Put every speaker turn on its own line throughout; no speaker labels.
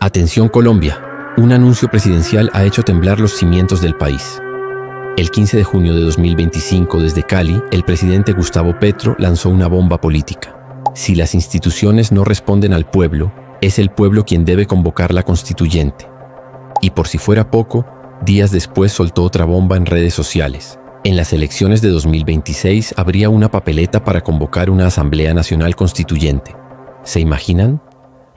Atención Colombia, un anuncio presidencial ha hecho temblar los cimientos del país. El 15 de junio de 2025, desde Cali, el presidente Gustavo Petro lanzó una bomba política. Si las instituciones no responden al pueblo, es el pueblo quien debe convocar la constituyente. Y por si fuera poco, días después soltó otra bomba en redes sociales. En las elecciones de 2026 habría una papeleta para convocar una Asamblea Nacional Constituyente. ¿Se imaginan?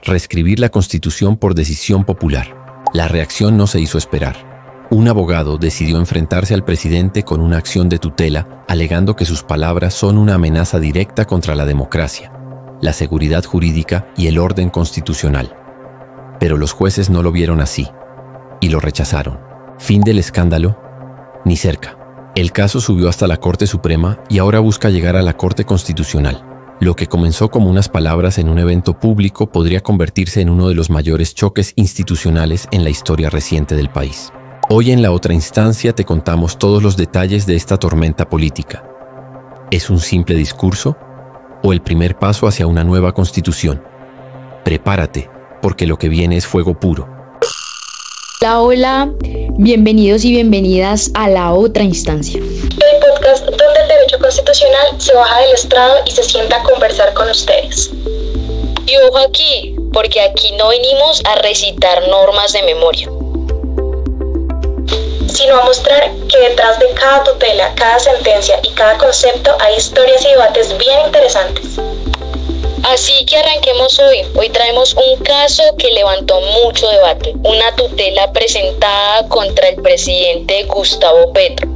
Reescribir la Constitución por decisión popular. La reacción no se hizo esperar. Un abogado decidió enfrentarse al presidente con una acción de tutela, alegando que sus palabras son una amenaza directa contra la democracia, la seguridad jurídica y el orden constitucional. Pero los jueces no lo vieron así y lo rechazaron. ¿Fin del escándalo? Ni cerca. El caso subió hasta la Corte Suprema y ahora busca llegar a la Corte Constitucional. Lo que comenzó como unas palabras en un evento público podría convertirse en uno de los mayores choques institucionales en la historia reciente del país. Hoy en la otra instancia te contamos todos los detalles de esta tormenta política. ¿Es un simple discurso o el primer paso hacia una nueva constitución? Prepárate, porque lo que viene es fuego puro.
Hola, bienvenidos y bienvenidas a la otra instancia.
El podcast donde el derecho constitucional se baja del estrado y se sienta a conversar con ustedes.
Y ojo aquí, porque aquí no venimos a recitar normas de memoria,
sino a mostrar que detrás de cada tutela, cada sentencia y cada concepto hay historias y debates bien interesantes.
Así que arranquemos hoy. Hoy traemos un caso que levantó mucho debate, una tutela presentada contra el presidente Gustavo Petro.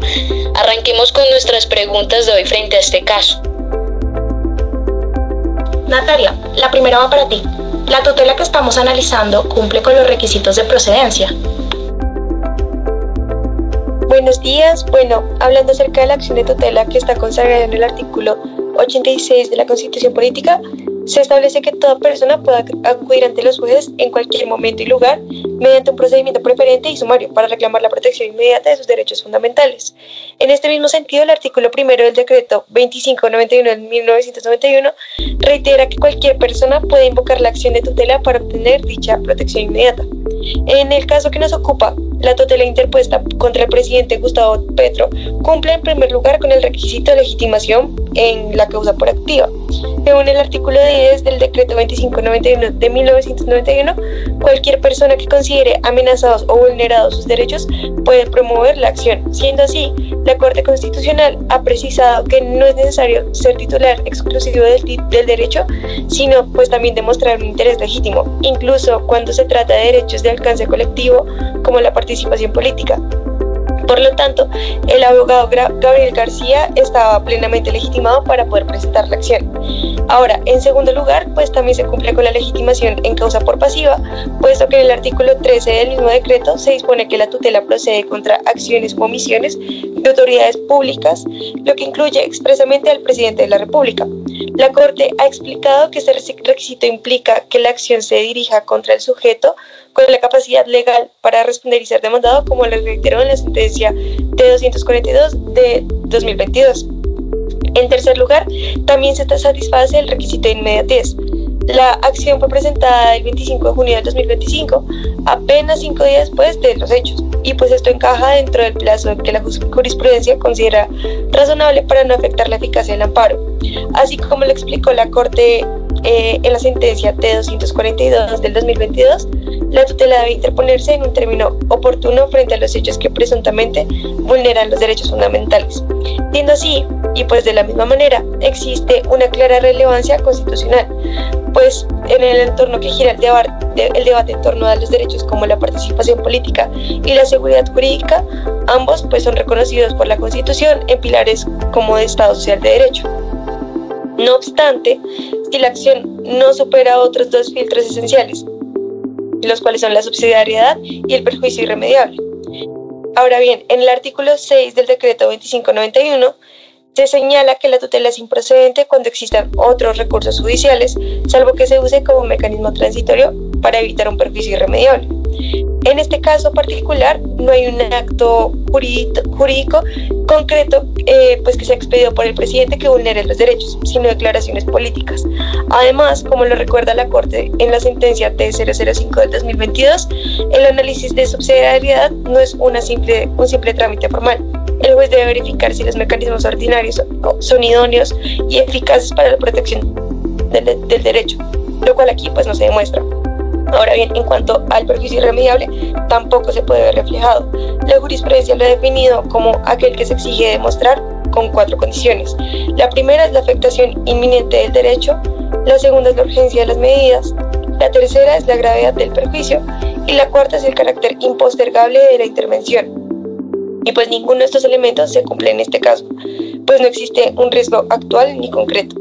Arranquemos con nuestras preguntas de hoy frente a este caso.
Natalia, la primera va para ti. ¿La tutela que estamos analizando cumple con los requisitos de procedencia?
Buenos días. Bueno, hablando acerca de la acción de tutela que está consagrada en el artículo 86 de la Constitución Política, se establece que toda persona pueda acudir ante los jueces en cualquier momento y lugar mediante un procedimiento preferente y sumario para reclamar la protección inmediata de sus derechos fundamentales. En este mismo sentido, el artículo primero del decreto 2591 de 1991 reitera que cualquier persona puede invocar la acción de tutela para obtener dicha protección inmediata. En el caso que nos ocupa, la tutela interpuesta contra el presidente Gustavo Petro cumple en primer lugar con el requisito de legitimación en la causa por activa. Según el artículo 10 del decreto 2591 de 1991, cualquier persona que considere amenazados o vulnerados sus derechos puede promover la acción. Siendo así, la Corte Constitucional ha precisado que no es necesario ser titular exclusivo del derecho, sino pues también demostrar un interés legítimo, incluso cuando se trata de derechos de alcance colectivo como la participación política. Por lo tanto, el abogado Gabriel García estaba plenamente legitimado para poder presentar la acción. Ahora, en segundo lugar, pues también se cumple con la legitimación en causa por pasiva, puesto que en el artículo 13 del mismo decreto se dispone que la tutela procede contra acciones o omisiones de autoridades públicas, lo que incluye expresamente al presidente de la República. La Corte ha explicado que este requisito implica que la acción se dirija contra el sujeto con la capacidad legal para responder y ser demandado, como lo reiteró en la sentencia T242 de 2022. En tercer lugar, también se satisface el requisito de inmediatez. La acción fue presentada el 25 de junio del 2025, apenas 5 días después de los hechos, y pues esto encaja dentro del plazo que la jurisprudencia considera razonable para no afectar la eficacia del amparo. Así como lo explicó la Corte en la sentencia T242 del 2022, la tutela debe interponerse en un término oportuno frente a los hechos que presuntamente vulneran los derechos fundamentales. Siendo así, y pues de la misma manera, existe una clara relevancia constitucional, pues en el entorno que gira el debate en torno a los derechos como la participación política y la seguridad jurídica, ambos pues son reconocidos por la Constitución en pilares como de Estado Social de Derecho. No obstante, si la acción no supera otros dos filtros esenciales, los cuales son la subsidiariedad y el perjuicio irremediable. Ahora bien, en el artículo 6 del decreto 2591 se señala que la tutela es improcedente cuando existan otros recursos judiciales, salvo que se use como mecanismo transitorio para evitar un perjuicio irremediable. En este caso particular no hay un acto jurídico concreto pues que sea expedido por el presidente que vulnere los derechos, sino declaraciones políticas. Además, como lo recuerda la Corte en la sentencia T005 del 2022, el análisis de subsidiariedad no es un simple trámite formal. El juez debe verificar si los mecanismos ordinarios son idóneos y eficaces para la protección del derecho, lo cual aquí pues no se demuestra. Ahora bien, en cuanto al perjuicio irremediable, tampoco se puede ver reflejado. La jurisprudencia lo ha definido como aquel que se exige demostrar con 4 condiciones. La primera es la afectación inminente del derecho, la segunda es la urgencia de las medidas, la tercera es la gravedad del perjuicio y la cuarta es el carácter impostergable de la intervención. Y pues ninguno de estos elementos se cumple en este caso, pues no existe un riesgo actual ni concreto.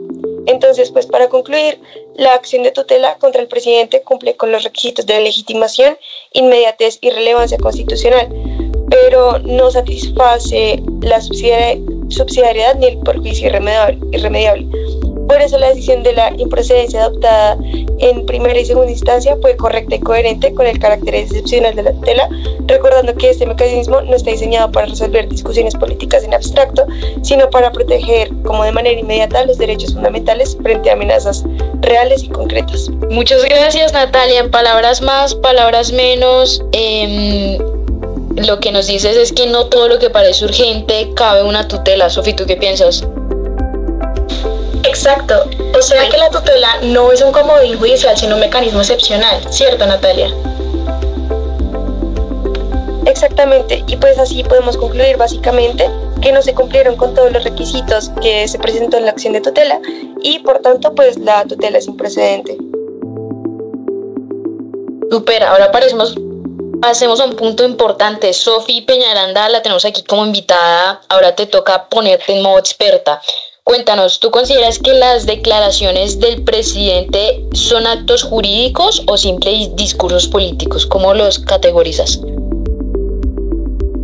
Entonces, pues para concluir, la acción de tutela contra el presidente cumple con los requisitos de legitimación, inmediatez y relevancia constitucional, pero no satisface la subsidiariedad ni el perjuicio irremediable. Por eso la decisión de la improcedencia adoptada en primera y segunda instancia fue correcta y coherente con el carácter excepcional de la tutela, recordando que este mecanismo no está diseñado para resolver discusiones políticas en abstracto, sino para proteger, como de manera inmediata, los derechos fundamentales frente a amenazas reales y concretas.
Muchas gracias, Natalia. En palabras más, palabras menos, lo que nos dices es que no todo lo que parece urgente cabe una tutela. Sofi, ¿tú qué piensas?
Exacto, o sea que la tutela no es un comodín judicial, sino un mecanismo excepcional, ¿cierto, Natalia?
Exactamente, y pues así podemos concluir básicamente que no se cumplieron con todos los requisitos que se presentó en la acción de tutela y por tanto pues la tutela es improcedente.
Super, ahora pasemos a un punto importante. Sofi Peñaranda la tenemos aquí como invitada, ahora te toca ponerte en modo experta. Cuéntanos, ¿tú consideras que las declaraciones del presidente son actos jurídicos o simples discursos políticos? ¿Cómo los categorizas?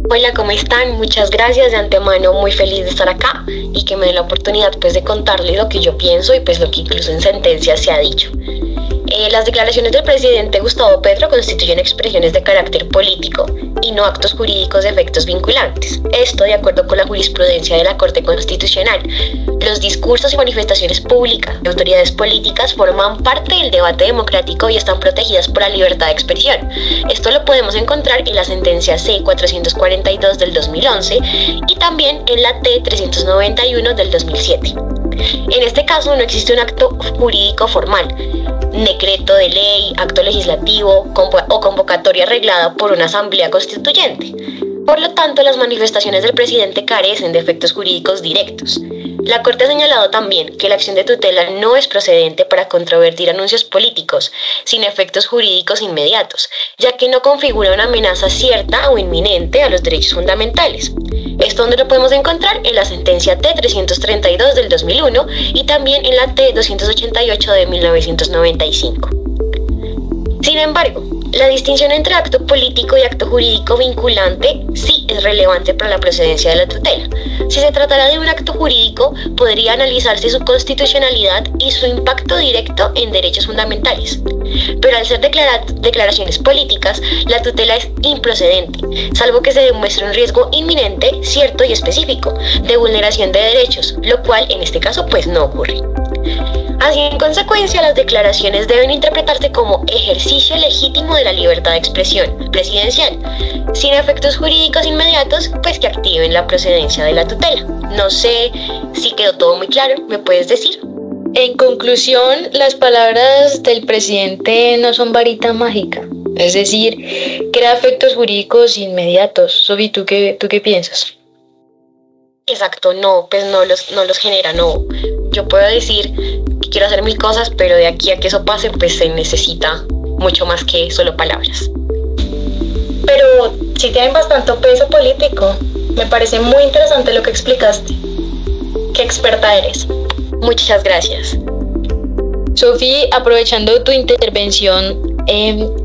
Hola, ¿cómo están? Muchas gracias de antemano, muy feliz de estar acá y que me den la oportunidad pues de contarles lo que yo pienso y pues lo que incluso en sentencias se ha dicho. Las declaraciones del presidente Gustavo Petro constituyen expresiones de carácter político y no actos jurídicos de efectos vinculantes. Esto de acuerdo con la jurisprudencia de la Corte Constitucional. Los discursos y manifestaciones públicas de autoridades políticas forman parte del debate democrático y están protegidas por la libertad de expresión. Esto lo podemos encontrar en la sentencia C-442 del 2011 y también en la T-391 del 2007. En este caso no existe un acto jurídico formal, decreto de ley, acto legislativo o convocatoria arreglada por una asamblea constituyente. Por lo tanto, las manifestaciones del presidente carecen de efectos jurídicos directos. La Corte ha señalado también que la acción de tutela no es procedente para controvertir anuncios políticos sin efectos jurídicos inmediatos, ya que no configura una amenaza cierta o inminente a los derechos fundamentales. Esto donde lo podemos encontrar en la sentencia T-332 del 2001 y también en la T-288 de 1995. Sin embargo, la distinción entre acto político y acto jurídico vinculante sí es relevante para la procedencia de la tutela. Si se tratara de un acto jurídico, podría analizarse su constitucionalidad y su impacto directo en derechos fundamentales. Pero al ser declaraciones políticas, la tutela es improcedente, salvo que se demuestre un riesgo inminente, cierto y específico, de vulneración de derechos, lo cual en este caso pues no ocurre. Así, en consecuencia, las declaraciones deben interpretarse como ejercicio legítimo de la libertad de expresión presidencial, sin efectos jurídicos inmediatos, pues que activen la procedencia de la tutela. No sé si quedó todo muy claro, ¿me puedes decir?
En conclusión, las palabras del presidente no son varita mágica, es decir, crea efectos jurídicos inmediatos. Sofi, ¿tú qué piensas?
Exacto, no, pues no los genera, no. Yo puedo decir que quiero hacer 1000 cosas, pero de aquí a que eso pase, pues se necesita mucho más que solo palabras.
Pero sí tienen bastante peso político. Me parece muy interesante lo que explicaste. Qué experta eres.
Muchas gracias.
Sofi, aprovechando tu intervención,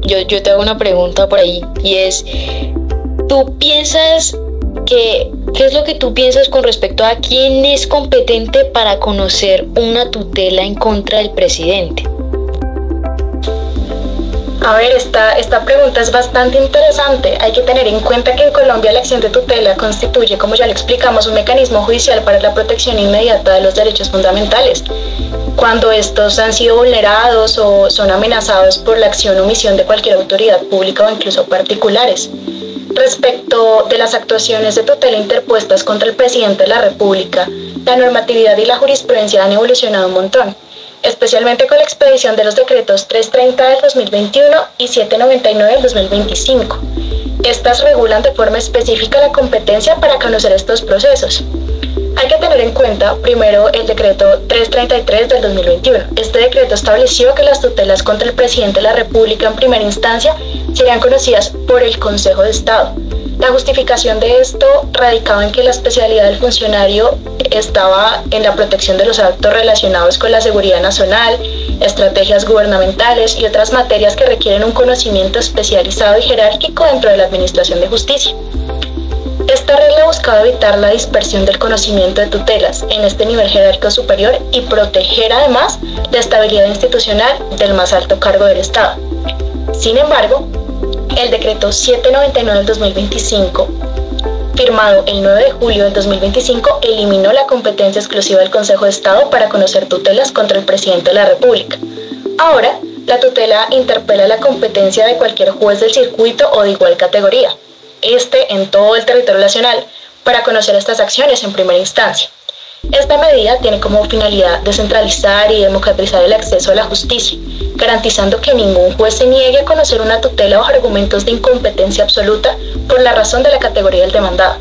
yo te hago una pregunta por ahí, y es, ¿tú piensas ¿qué es lo que tú piensas con respecto a quién es competente para conocer una tutela en contra del presidente?
A ver, esta pregunta es bastante interesante. Hay que tener en cuenta que en Colombia la acción de tutela constituye, como ya le explicamos, un mecanismo judicial para la protección inmediata de los derechos fundamentales, cuando estos han sido vulnerados o son amenazados por la acción o omisión de cualquier autoridad pública o incluso particulares. Respecto de las actuaciones de tutela interpuestas contra el presidente de la República, la normatividad y la jurisprudencia han evolucionado un montón, especialmente con la expedición de los decretos 330 del 2021 y 799 del 2025. Estas regulan de forma específica la competencia para conocer estos procesos. Hay que tener en cuenta, primero, el decreto 333 del 2021. Este decreto estableció que las tutelas contra el presidente de la República en primera instancia serían conocidas por el Consejo de Estado. La justificación de esto radicaba en que la especialidad del funcionario estaba en la protección de los actos relacionados con la seguridad nacional, estrategias gubernamentales y otras materias que requieren un conocimiento especializado y jerárquico dentro de la administración de justicia. Esta regla buscaba evitar la dispersión del conocimiento de tutelas en este nivel jerárquico superior y proteger además la estabilidad institucional del más alto cargo del Estado. Sin embargo, el decreto 799 del 2025, firmado el 9 de julio del 2025, eliminó la competencia exclusiva del Consejo de Estado para conocer tutelas contra el presidente de la República. Ahora, la tutela interpela la competencia de cualquier juez del circuito o de igual categoría, en todo el territorio nacional, para conocer estas acciones en primera instancia. Esta medida tiene como finalidad descentralizar y democratizar el acceso a la justicia, garantizando que ningún juez se niegue a conocer una tutela bajo argumentos de incompetencia absoluta por la razón de la categoría del demandado.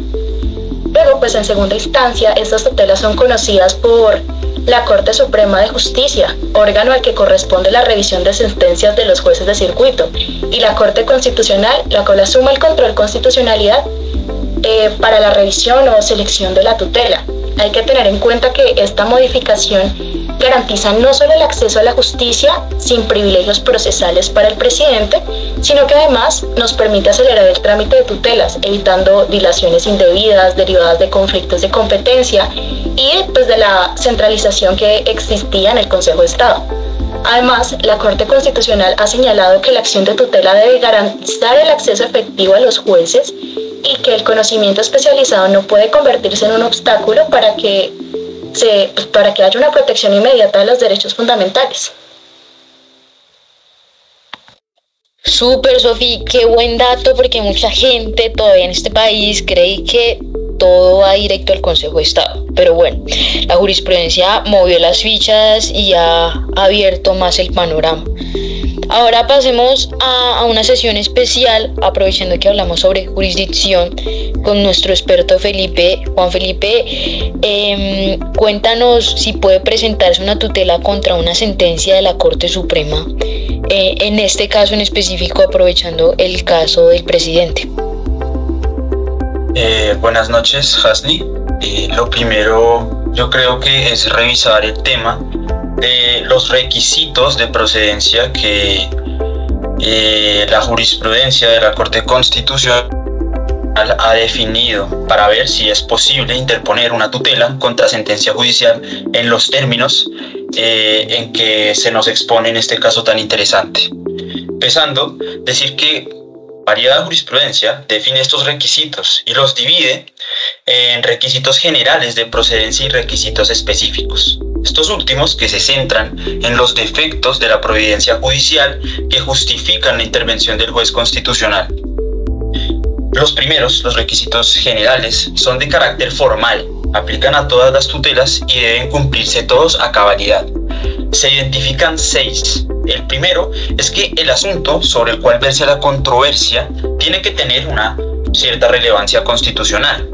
Luego, en segunda instancia, estas tutelas son conocidas por la Corte Suprema de Justicia, órgano al que corresponde la revisión de sentencias de los jueces de circuito, y la Corte Constitucional, la cual asume el control de constitucionalidad para la revisión o selección de la tutela. Hay que tener en cuenta que esta modificación garantiza no solo el acceso a la justicia sin privilegios procesales para el presidente, sino que además nos permite acelerar el trámite de tutelas, evitando dilaciones indebidas derivadas de conflictos de competencia y de la centralización que existía en el Consejo de Estado. Además, la Corte Constitucional ha señalado que la acción de tutela debe garantizar el acceso efectivo a los jueces y que el conocimiento especializado no puede convertirse en un obstáculo para que haya una protección inmediata de los derechos fundamentales.
Súper, Sofi, qué buen dato, porque mucha gente todavía en este país cree que todo va directo al Consejo de Estado. Pero bueno, la jurisprudencia movió las fichas y ha abierto más el panorama. Ahora pasemos a una sesión especial, aprovechando que hablamos sobre jurisdicción, con nuestro experto Juan Felipe. Cuéntanos si puede presentarse una tutela contra una sentencia de la Corte Suprema, en este caso en específico, aprovechando el caso del presidente.
Buenas noches, Hasni. Lo primero, yo creo que es revisar el tema de los requisitos de procedencia que la jurisprudencia de la Corte Constitucional ha definido para ver si es posible interponer una tutela contra sentencia judicial en los términos en que se nos expone en este caso tan interesante. Empezando, decir que variada jurisprudencia define estos requisitos y los divide en requisitos generales de procedencia y requisitos específicos. Estos últimos que se centran en los defectos de la providencia judicial que justifican la intervención del juez constitucional. Los primeros, los requisitos generales, son de carácter formal, aplican a todas las tutelas y deben cumplirse todos a cabalidad. Se identifican 6. El primero es que el asunto sobre el cual verse la controversia tiene que tener una cierta relevancia constitucional.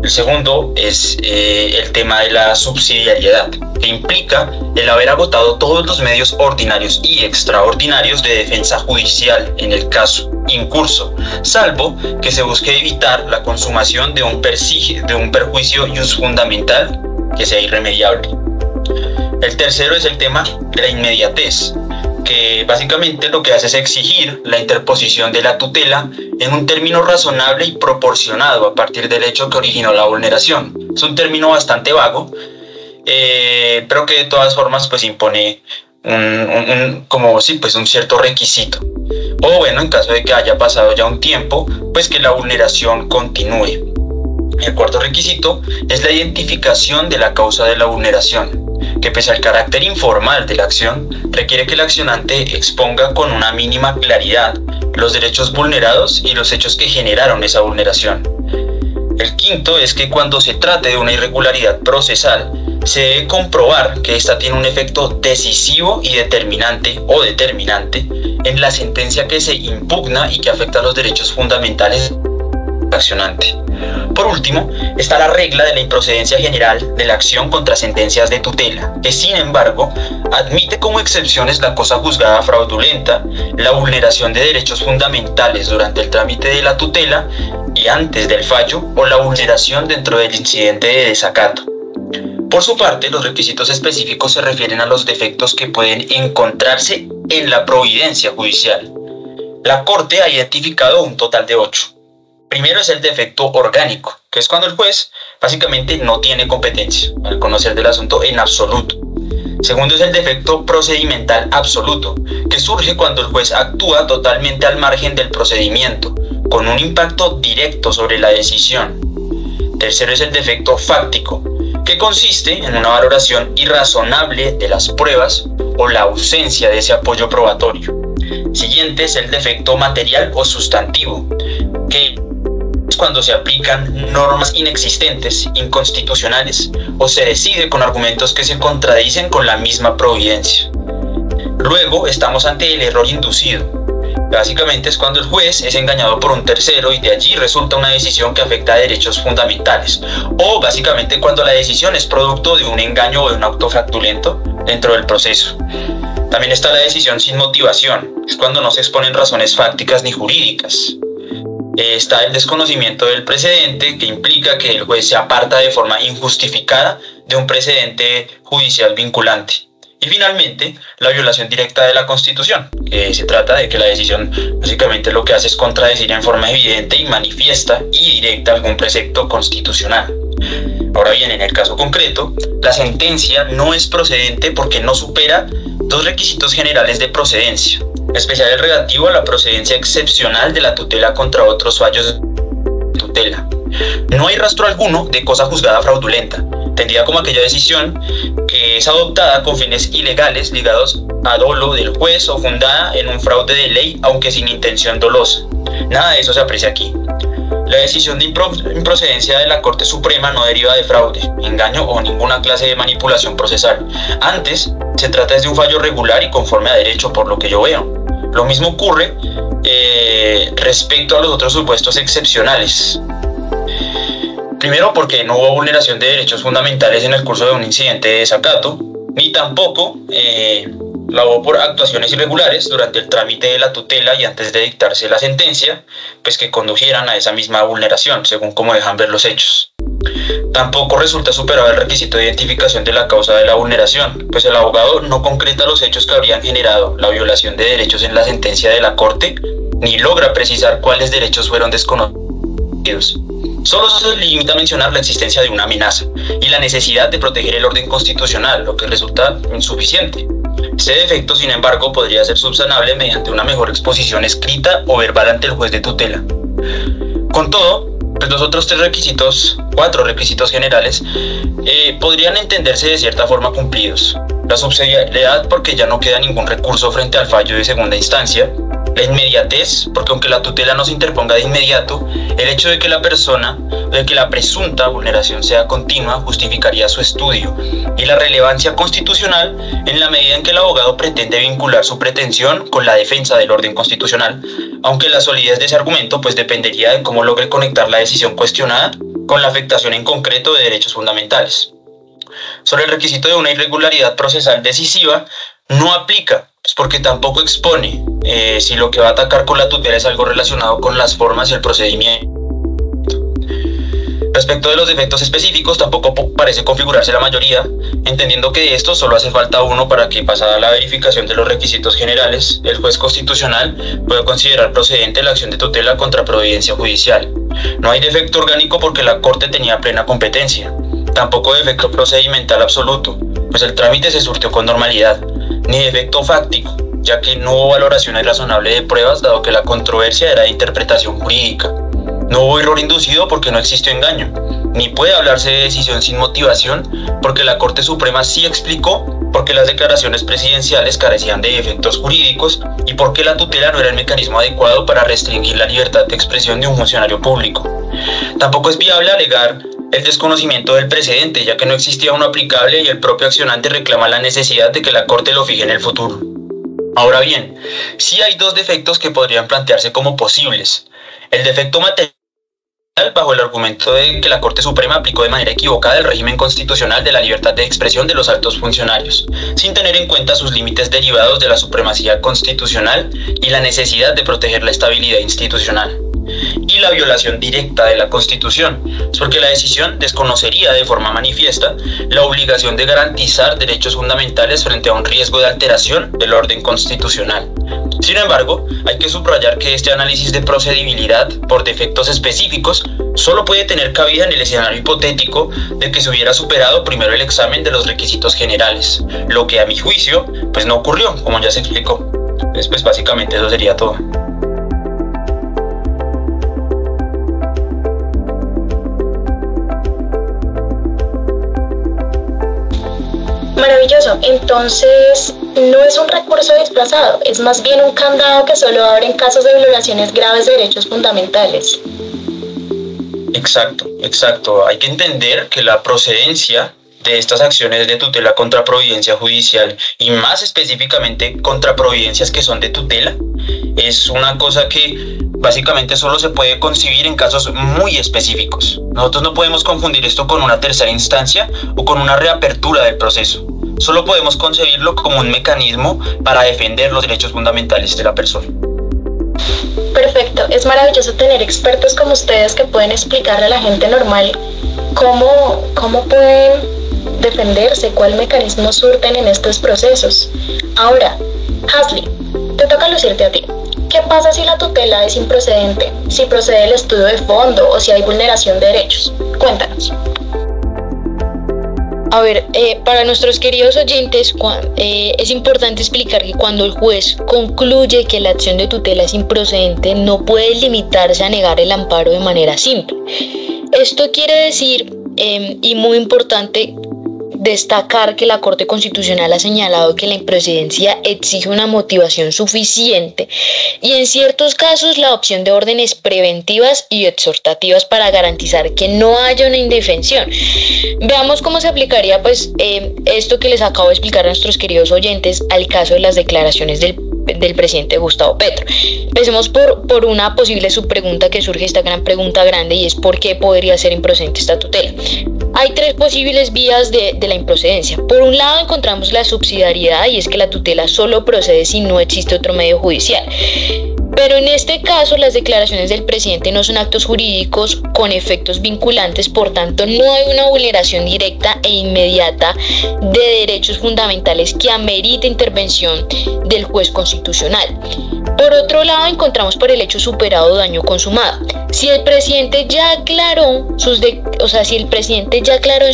El segundo es el tema de la subsidiariedad, que implica el haber agotado todos los medios ordinarios y extraordinarios de defensa judicial en el caso incurso, salvo que se busque evitar la consumación de un perjuicio fundamental que sea irremediable. El tercero es el tema de la inmediatez, que básicamente lo que hace es exigir la interposición de la tutela en un término razonable y proporcionado a partir del hecho que originó la vulneración. Es un término bastante vago, pero que de todas formas impone un cierto requisito. O bueno, en caso de que haya pasado ya un tiempo, pues que la vulneración continúe. El cuarto requisito es la identificación de la causa de la vulneración, que pese al carácter informal de la acción, requiere que el accionante exponga con una mínima claridad los derechos vulnerados y los hechos que generaron esa vulneración. El quinto es que cuando se trate de una irregularidad procesal, se debe comprobar que ésta tiene un efecto decisivo y determinante en la sentencia que se impugna y que afecta a los derechos fundamentales del accionante. Por último, está la regla de la improcedencia general de la acción contra sentencias de tutela, que sin embargo admite como excepciones la cosa juzgada fraudulenta, la vulneración de derechos fundamentales durante el trámite de la tutela y antes del fallo, o la vulneración dentro del incidente de desacato. Por su parte, los requisitos específicos se refieren a los defectos que pueden encontrarse en la providencia judicial. La Corte ha identificado un total de 8. Primero es el defecto orgánico, que es cuando el juez básicamente no tiene competencia al conocer del asunto en absoluto. Segundo es el defecto procedimental absoluto, que surge cuando el juez actúa totalmente al margen del procedimiento, con un impacto directo sobre la decisión. Tercero es el defecto fáctico, que consiste en una valoración irrazonable de las pruebas o la ausencia de ese apoyo probatorio. Siguiente es el defecto material o sustantivo, que es cuando se aplican normas inexistentes, inconstitucionales, o se decide con argumentos que se contradicen con la misma providencia. Luego estamos ante el error inducido. Básicamente es cuando el juez es engañado por un tercero y de allí resulta una decisión que afecta a derechos fundamentales, o básicamente cuando la decisión es producto de un engaño o de un acto fraudulento dentro del proceso. También está la decisión sin motivación, es cuando no se exponen razones fácticas ni jurídicas. Está el desconocimiento del precedente, que implica que el juez se aparta de forma injustificada de un precedente judicial vinculante. Y finalmente, la violación directa de la Constitución, que se trata de que la decisión básicamente lo que hace es contradecir en forma evidente y manifiesta y directa algún precepto constitucional. Ahora bien, en el caso concreto, la sentencia no es procedente porque no supera dos requisitos generales de procedencia, en especial el relativo a la procedencia excepcional de la tutela contra otros fallos de tutela. No hay rastro alguno de cosa juzgada fraudulenta, entendida como aquella decisión que es adoptada con fines ilegales ligados a dolo del juez o fundada en un fraude de ley, aunque sin intención dolosa. Nada de eso se aprecia aquí. La decisión de improcedencia de la Corte Suprema no deriva de fraude, engaño o ninguna clase de manipulación procesal. Antes, se trata de un fallo regular y conforme a derecho, por lo que yo veo. Lo mismo ocurre respecto a los otros supuestos excepcionales. Primero, porque no hubo vulneración de derechos fundamentales en el curso de un incidente de desacato, ni tampoco la hubo por actuaciones irregulares durante el trámite de la tutela y antes de dictarse la sentencia, pues que condujeran a esa misma vulneración, según como dejan ver los hechos. Tampoco resulta superado el requisito de identificación de la causa de la vulneración, pues el abogado no concreta los hechos que habrían generado la violación de derechos en la sentencia de la Corte, ni logra precisar cuáles derechos fueron desconocidos. Solo se limita a mencionar la existencia de una amenaza y la necesidad de proteger el orden constitucional, lo que resulta insuficiente. Este defecto, sin embargo, podría ser subsanable mediante una mejor exposición escrita o verbal ante el juez de tutela. Con todo, pues los otros 4 requisitos generales, podrían entenderse de cierta forma cumplidos. La subsidiariedad, porque ya no queda ningún recurso frente al fallo de segunda instancia. La inmediatez, porque aunque la tutela no se interponga de inmediato, el hecho de que la presunta vulneración sea continua justificaría su estudio. Y la relevancia constitucional, en la medida en que el abogado pretende vincular su pretensión con la defensa del orden constitucional, aunque la solidez de ese argumento pues dependería de cómo logre conectar la decisión cuestionada con la afectación en concreto de derechos fundamentales. Sobre el requisito de una irregularidad procesal decisiva, no aplica, pues porque tampoco expone si lo que va a atacar con la tutela es algo relacionado con las formas y el procedimiento. Respecto de los defectos específicos, tampoco parece configurarse la mayoría, entendiendo que de estos solo hace falta uno para que, pasada la verificación de los requisitos generales, el juez constitucional pueda considerar procedente la acción de tutela contra providencia judicial. No hay defecto orgánico porque la Corte tenía plena competencia. Tampoco defecto procedimental absoluto, pues el trámite se surtió con normalidad. ni de efecto fáctico, ya que no hubo valoraciones razonables de pruebas dado que la controversia era de interpretación jurídica. No hubo error inducido porque no existió engaño, ni puede hablarse de decisión sin motivación porque la Corte Suprema sí explicó por qué las declaraciones presidenciales carecían de efectos jurídicos y por qué la tutela no era el mecanismo adecuado para restringir la libertad de expresión de un funcionario público. Tampoco es viable alegar el desconocimiento del precedente, ya que no existía uno aplicable y el propio accionante reclama la necesidad de que la Corte lo fije en el futuro. Ahora bien, sí hay dos defectos que podrían plantearse como posibles. El defecto material, bajo el argumento de que la Corte Suprema aplicó de manera equivocada el régimen constitucional de la libertad de expresión de los altos funcionarios, sin tener en cuenta sus límites derivados de la supremacía constitucional y la necesidad de proteger la estabilidad institucional. Y la violación directa de la Constitución, porque la decisión desconocería de forma manifiesta la obligación de garantizar derechos fundamentales frente a un riesgo de alteración del orden constitucional. Sin embargo, hay que subrayar que este análisis de procedibilidad por defectos específicos solo puede tener cabida en el escenario hipotético de que se hubiera superado primero el examen de los requisitos generales, lo que a mi juicio pues no ocurrió, como ya se explicó. Pues básicamente eso sería todo.
Maravilloso, entonces no es un recurso disfrazado, es más bien un candado que solo abre en casos de violaciones graves de derechos fundamentales.
Exacto. Hay que entender que la procedencia de estas acciones de tutela contra providencia judicial y más específicamente contra providencias que son de tutela es una cosa que básicamente solo se puede concebir en casos muy específicos. Nosotros no podemos confundir esto con una tercera instancia o con una reapertura del proceso. Solo podemos concebirlo como un mecanismo para defender los derechos fundamentales de la persona.
Perfecto, es maravilloso tener expertos como ustedes que pueden explicarle a la gente normal cómo pueden defenderse, cuál mecanismo surten en estos procesos. Ahora, Hasli, te toca lucirte a ti. ¿Qué pasa si la tutela es improcedente? Si procede el estudio de fondo o si hay vulneración de derechos. Cuéntanos.
A ver, para nuestros queridos oyentes, es importante explicar que cuando el juez concluye que la acción de tutela es improcedente, no puede limitarse a negar el amparo de manera simple. Esto quiere decir, y muy importante, destacar que la Corte Constitucional ha señalado que la improcedencia exige una motivación suficiente y en ciertos casos la opción de órdenes preventivas y exhortativas para garantizar que no haya una indefensión. Veamos cómo se aplicaría esto que les acabo de explicar a nuestros queridos oyentes al caso de las declaraciones del presidente Gustavo Petro. Empecemos por una posible subpregunta que surge, esta gran pregunta grande, y es ¿por qué podría ser improcedente esta tutela? Hay tres posibles vías de la improcedencia. Por un lado encontramos la subsidiariedad, y es que la tutela solo procede si no existe otro medio judicial. Pero en este caso las declaraciones del presidente no son actos jurídicos con efectos vinculantes, por tanto no hay una vulneración directa e inmediata de derechos fundamentales que amerite intervención del juez constitucional. Por otro lado encontramos por el hecho superado o daño consumado. Si el presidente ya aclaró en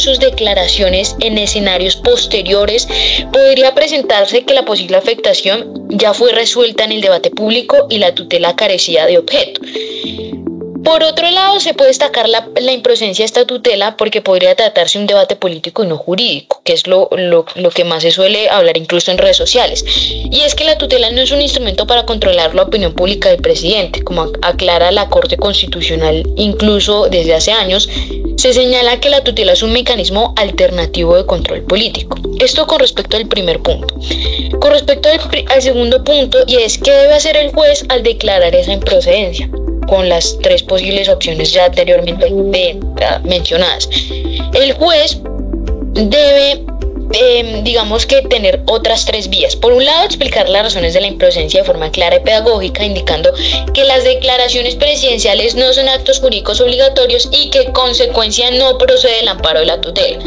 sus declaraciones en escenarios posteriores, podría presentarse que la posible afectación ya fue resuelta en el debate público y la tutela carecía de objeto. Por otro lado, se puede destacar la improcedencia de esta tutela porque podría tratarse de un debate político y no jurídico, que es lo que más se suele hablar incluso en redes sociales. Y es que la tutela no es un instrumento para controlar la opinión pública del presidente, como aclara la Corte Constitucional. Incluso desde hace años se señala que la tutela es un mecanismo alternativo de control político. Esto con respecto al primer punto. Con respecto al segundo punto, y es ¿qué debe hacer el juez al declarar esa improcedencia? Con las tres posibles opciones ya anteriormente mencionadas. El juez debe, tener otras tres vías. Por un lado, explicar las razones de la improcedencia de forma clara y pedagógica, indicando que las declaraciones presidenciales no son actos jurídicos obligatorios y que en consecuencia no procede el amparo de la tutela.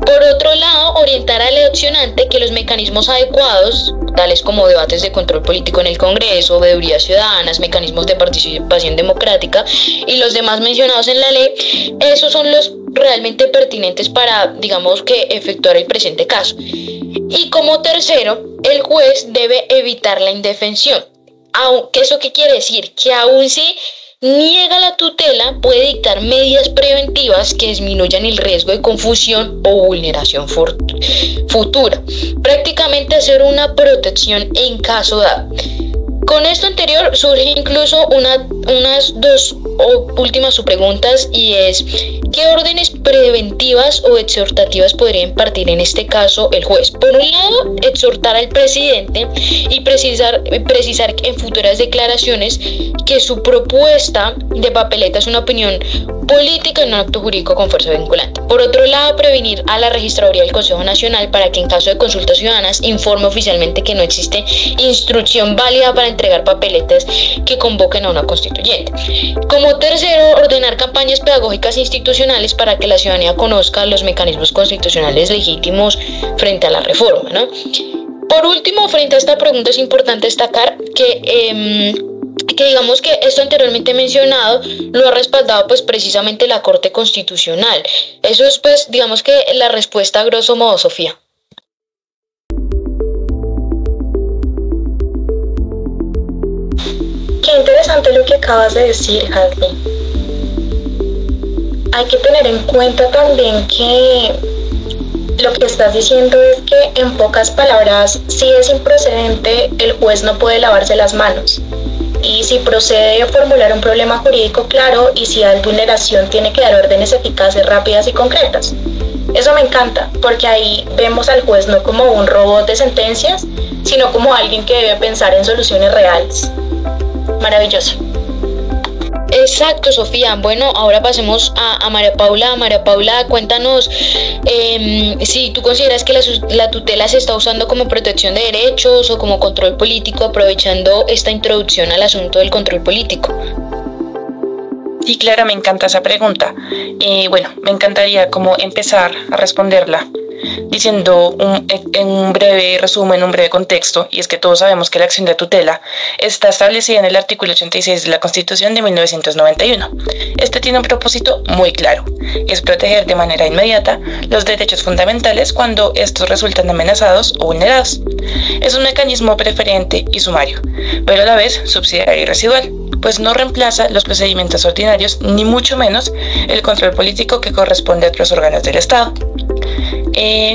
Por otro lado, orientar al eleccionante que los mecanismos adecuados, tales como debates de control político en el Congreso, veedurías ciudadanas, mecanismos de participación democrática y los demás mencionados en la ley, esos son los realmente pertinentes para, digamos que, efectuar el presente caso. Y como tercero, el juez debe evitar la indefensión. ¿Eso qué quiere decir? Que aun si niega la tutela, puede dictar medidas preventivas que disminuyan el riesgo de confusión o vulneración futura. Prácticamente hacer una protección en caso dado. Con esto anterior surge incluso unas dos últimas subpreguntas, y es: ¿qué órdenes preventivas o exhortativas podría impartir en este caso el juez? Por un lado, exhortar al presidente y precisar en futuras declaraciones que su propuesta de papeleta es una opinión política y no un acto jurídico con fuerza vinculante. Por otro lado, prevenir a la Registraduría del Consejo Nacional para que en caso de consultas ciudadanas informe oficialmente que no existe instrucción válida para entregar papeletas que convoquen a una constituyente. Como tercero, ordenar campañas pedagógicas institucionales para que la ciudadanía conozca los mecanismos constitucionales legítimos frente a la reforma, ¿no? Por último, frente a esta pregunta es importante destacar que digamos que esto anteriormente mencionado lo ha respaldado pues precisamente la Corte Constitucional. Eso es pues digamos que la respuesta a grosso modo, Sofía.
Qué interesante lo que acabas de decir, Hasni. Hay que tener en cuenta también que lo que estás diciendo es que, en pocas palabras, si es improcedente, el juez no puede lavarse las manos. Y si procede a formular un problema jurídico claro, y si hay vulneración, tiene que dar órdenes eficaces, rápidas y concretas. Eso me encanta, porque ahí vemos al juez no como un robot de sentencias, sino como alguien que debe pensar en soluciones reales. Maravilloso.
Exacto, Sofía. Bueno, ahora pasemos a María Paula. María Paula, cuéntanos si tú consideras que la tutela se está usando como protección de derechos o como control político, aprovechando esta introducción al asunto del control político.
Sí, Clara, me encanta esa pregunta. Bueno, me encantaría como empezar a responderla diciendo en un breve resumen, un breve contexto, y es que todos sabemos que la acción de tutela está establecida en el artículo 86 de la Constitución de 1991. Este tiene un propósito muy claro: es proteger de manera inmediata los derechos fundamentales cuando estos resultan amenazados o vulnerados. Es un mecanismo preferente y sumario, pero a la vez subsidiario y residual, pues no reemplaza los procedimientos ordinarios, ni mucho menos el control político que corresponde a otros órganos del Estado.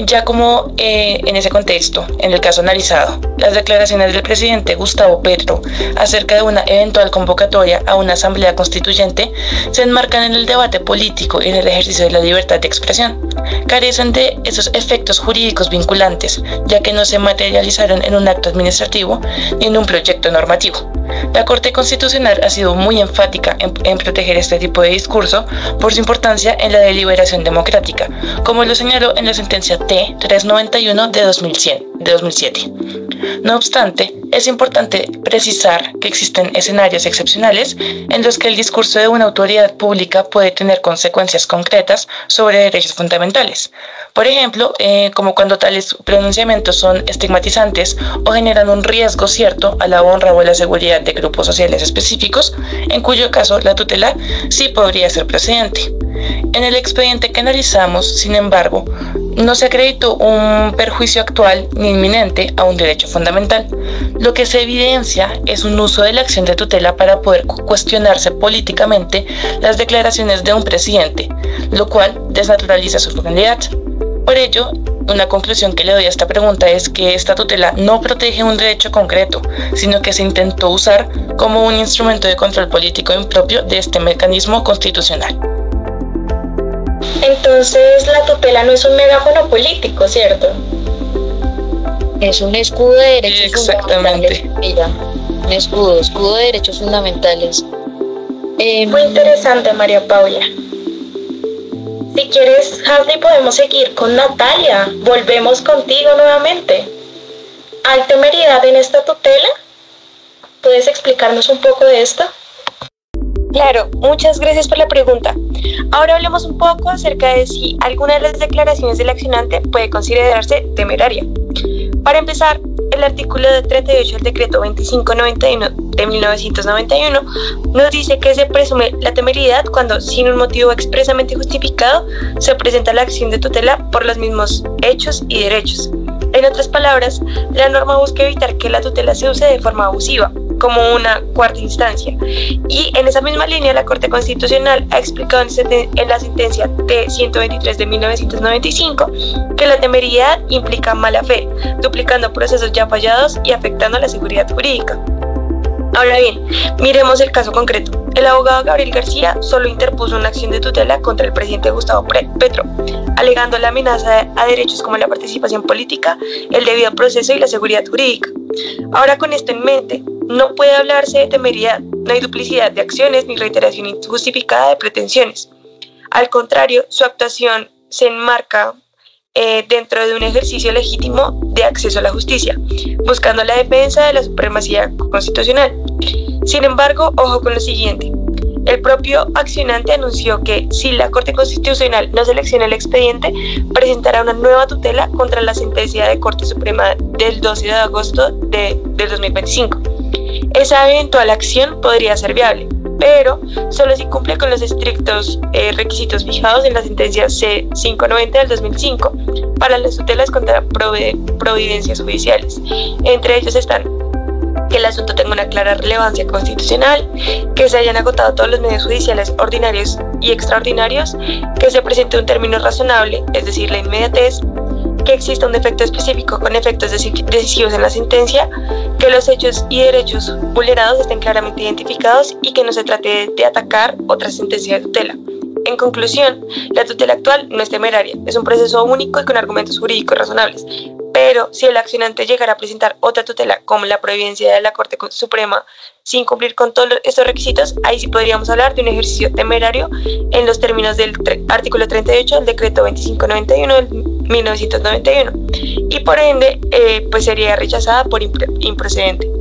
Ya como en ese contexto, en el caso analizado, las declaraciones del presidente Gustavo Petro acerca de una eventual convocatoria a una asamblea constituyente se enmarcan en el debate político y en el ejercicio de la libertad de expresión. Carecen de esos efectos jurídicos vinculantes, ya que no se materializaron en un acto administrativo ni en un proyecto normativo. La Corte Constitucional ha sido muy enfática en proteger este tipo de discurso por su importancia en la deliberación democrática, como lo señaló en la sentencia T-391 de 2007. No obstante, es importante precisar que existen escenarios excepcionales en los que el discurso de una autoridad pública puede tener consecuencias concretas sobre derechos fundamentales. Por ejemplo, como cuando tales pronunciamientos son estigmatizantes o generan un riesgo cierto a la honra o a la seguridad de grupos sociales específicos, en cuyo caso la tutela sí podría ser procedente. En el expediente que analizamos, sin embargo, no se acreditó un perjuicio actual ni inminente a un derecho fundamental. Lo que se evidencia es un uso de la acción de tutela para poder cuestionarse políticamente las declaraciones de un presidente, lo cual desnaturaliza su finalidad. Por ello, una conclusión que le doy a esta pregunta es que esta tutela no protege un derecho concreto, sino que se intentó usar como un instrumento de control político impropio de este mecanismo constitucional.
Entonces, la tutela no es un megáfono político, ¿cierto?
Es un escudo de derechos
fundamentales.
Un escudo de derechos fundamentales.
Muy interesante, María Paula. Si quieres, Hasni, podemos seguir con Natalia. Volvemos contigo nuevamente. ¿Hay temeridad en esta tutela? ¿Puedes explicarnos un poco de esto?
Claro, muchas gracias por la pregunta. Ahora hablemos un poco acerca de si alguna de las declaraciones del accionante puede considerarse temeraria. Para empezar, el artículo 38 del decreto 2591 de 1991 nos dice que se presume la temeridad cuando, sin un motivo expresamente justificado, se presenta la acción de tutela por los mismos hechos y derechos. En otras palabras, la norma busca evitar que la tutela se use de forma abusiva, como una cuarta instancia. Y en esa misma línea, la Corte Constitucional ha explicado en la sentencia T-123 de 1995 que la temeridad implica mala fe, duplicando procesos ya fallados y afectando la seguridad jurídica. Ahora bien, miremos el caso concreto. El abogado Gabriel García solo interpuso una acción de tutela contra el presidente Gustavo Petro, alegando la amenaza a derechos como la participación política, el debido proceso y la seguridad jurídica. Ahora, con esto en mente, no puede hablarse de temeridad, no hay duplicidad de acciones ni reiteración injustificada de pretensiones. Al contrario, su actuación se enmarca dentro de un ejercicio legítimo de acceso a la justicia, buscando la defensa de la supremacía constitucional. Sin embargo, ojo con lo siguiente. El propio accionante anunció que si la Corte Constitucional no selecciona el expediente, presentará una nueva tutela contra la sentencia de Corte Suprema del 12 de agosto del 2025. Esa eventual acción podría ser viable, pero solo si cumple con los estrictos requisitos fijados en la sentencia C-590 del 2005 para las tutelas contra providencias judiciales. Entre ellos están que el asunto tenga una clara relevancia constitucional, que se hayan agotado todos los medios judiciales ordinarios y extraordinarios, que se presente un término razonable, es decir, la inmediatez, que exista un defecto específico con efectos decisivos en la sentencia, que los hechos y derechos vulnerados estén claramente identificados y que no se trate de atacar otra sentencia de tutela. En conclusión, la tutela actual no es temeraria, es un proceso único y con argumentos jurídicos razonables. Pero si el accionante llegara a presentar otra tutela como la providencia de la Corte Suprema sin cumplir con todos estos requisitos, ahí sí podríamos hablar de un ejercicio temerario en los términos del artículo 38 del decreto 2591 del 1991 y por ende pues sería rechazada por improcedente.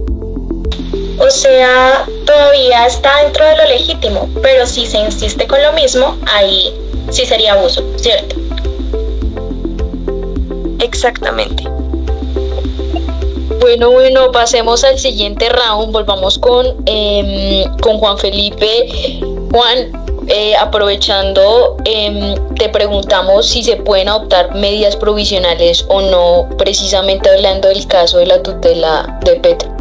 O sea, todavía está dentro de lo legítimo, pero si se insiste con lo mismo, ahí sí sería abuso, ¿cierto?
Exactamente.
Bueno, pasemos al siguiente round. Volvamos con Juan Felipe. Juan, aprovechando, te preguntamos si se pueden adoptar medidas provisionales o no, precisamente hablando del caso de la tutela de Petro.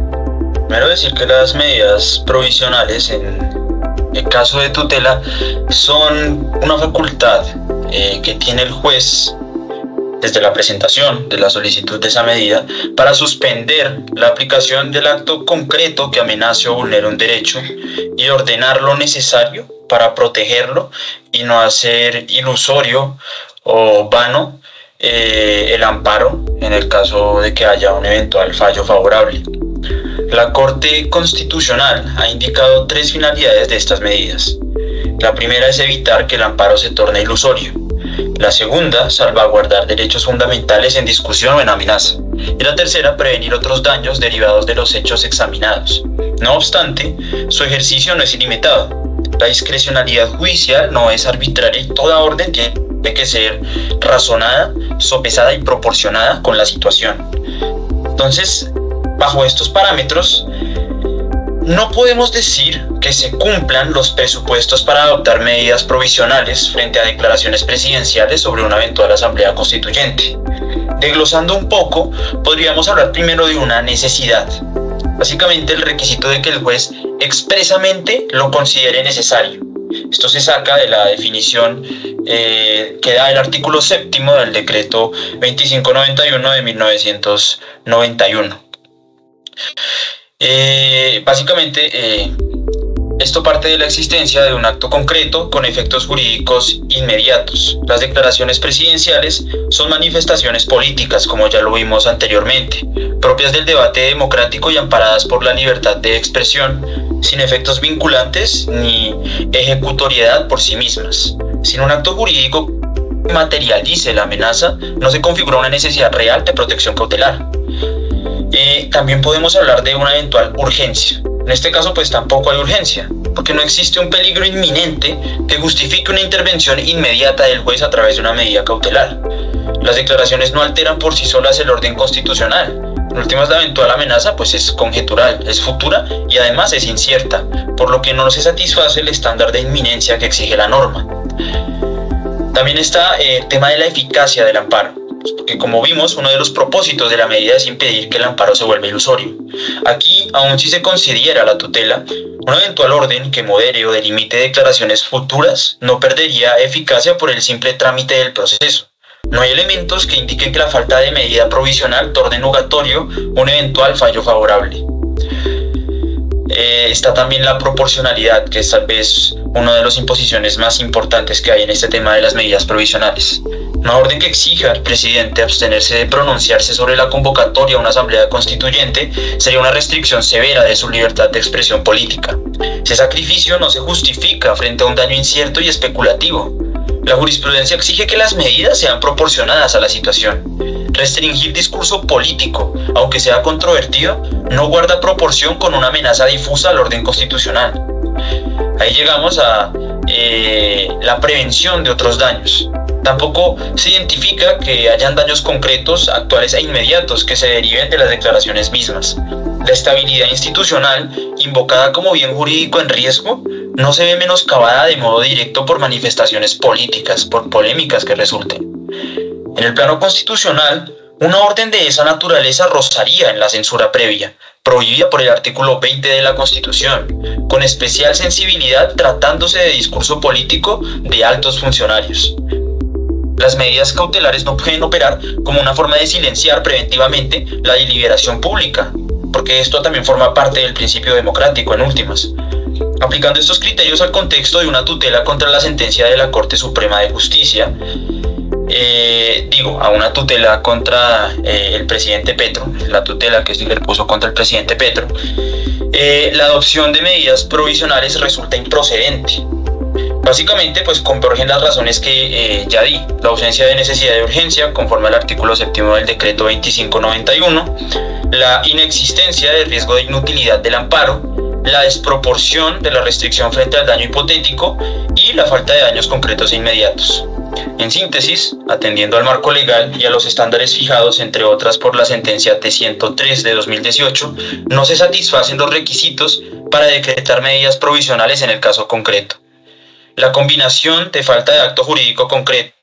Primero decir que las medidas provisionales en el caso de tutela son una facultad que tiene el juez desde la presentación de la solicitud de esa medida para suspender la aplicación del acto concreto que amenace o vulnere un derecho y ordenar lo necesario para protegerlo y no hacer ilusorio o vano el amparo en el caso de que haya un eventual fallo favorable. La Corte Constitucional ha indicado 3 finalidades de estas medidas. La primera es evitar que el amparo se torne ilusorio. La segunda, salvaguardar derechos fundamentales en discusión o en amenaza. Y la tercera, prevenir otros daños derivados de los hechos examinados. No obstante, su ejercicio no es ilimitado. La discrecionalidad judicial no es arbitraria y toda orden tiene que ser razonada, sopesada y proporcionada con la situación. Entonces, bajo estos parámetros, no podemos decir que se cumplan los presupuestos para adoptar medidas provisionales frente a declaraciones presidenciales sobre una eventual asamblea constituyente. Desglosando un poco, podríamos hablar primero de una necesidad. Básicamente el requisito de que el juez expresamente lo considere necesario. Esto se saca de la definición que da el artículo 7º del decreto 2591 de 1991. Básicamente, esto parte de la existencia de un acto concreto con efectos jurídicos inmediatos. Las declaraciones presidenciales son manifestaciones políticas, como ya lo vimos anteriormente, propias del debate democrático y amparadas por la libertad de expresión, sin efectos vinculantes ni ejecutoriedad por sí mismas. Sin un acto jurídico que materialice la amenaza, no se configura una necesidad real de protección cautelar. También podemos hablar de una eventual urgencia. En este caso, pues tampoco hay urgencia. porque no existe un peligro inminente que justifique una intervención inmediata del juez a través de una medida cautelar. Las declaraciones no alteran por sí solas el orden constitucional. En últimas, la eventual amenaza pues es conjetural, es futura y además es incierta, por lo que no se satisface el estándar de inminencia que exige la norma. También está el tema de la eficacia del amparo, porque como vimos, uno de los propósitos de la medida es impedir que el amparo se vuelva ilusorio. Aquí, aun si se concediera la tutela, un eventual orden que modere o delimite declaraciones futuras no perdería eficacia por el simple trámite del proceso. No hay elementos que indiquen que la falta de medida provisional torne nugatorio un eventual fallo favorable. Está también la proporcionalidad, que es tal vez una de las imposiciones más importantes que hay en este tema de las medidas provisionales. Una orden que exija al presidente abstenerse de pronunciarse sobre la convocatoria a una asamblea constituyente sería una restricción severa de su libertad de expresión política. Ese sacrificio no se justifica frente a un daño incierto y especulativo. La jurisprudencia exige que las medidas sean proporcionadas a la situación. Restringir discurso político, aunque sea controvertido, no guarda proporción con una amenaza difusa al orden constitucional. Ahí llegamos a la prevención de otros daños. Tampoco se identifica que hayan daños concretos, actuales e inmediatos que se deriven de las declaraciones mismas. La estabilidad institucional, invocada como bien jurídico en riesgo, no se ve menoscabada de modo directo por manifestaciones políticas, por polémicas que resulten. En el plano constitucional, una orden de esa naturaleza rozaría en la censura previa, prohibida por el artículo 20 de la Constitución, con especial sensibilidad tratándose de discurso político de altos funcionarios. Las medidas cautelares no pueden operar como una forma de silenciar preventivamente la deliberación pública, porque esto también forma parte del principio democrático en últimas. Aplicando estos criterios al contexto de una tutela contra la sentencia de la Corte Suprema de Justicia, a una tutela contra el presidente Petro, la tutela que se interpuso contra el presidente Petro, la adopción de medidas provisionales resulta improcedente. Básicamente, pues convergen las razones que ya di: la ausencia de necesidad de urgencia, conforme al artículo 7º del decreto 2591, la inexistencia del riesgo de inutilidad del amparo, la desproporción de la restricción frente al daño hipotético y la falta de daños concretos e inmediatos. En síntesis, atendiendo al marco legal y a los estándares fijados, entre otras por la sentencia T103 de 2018, no se satisfacen los requisitos para decretar medidas provisionales en el caso concreto. La combinación de falta de acto jurídico concreto,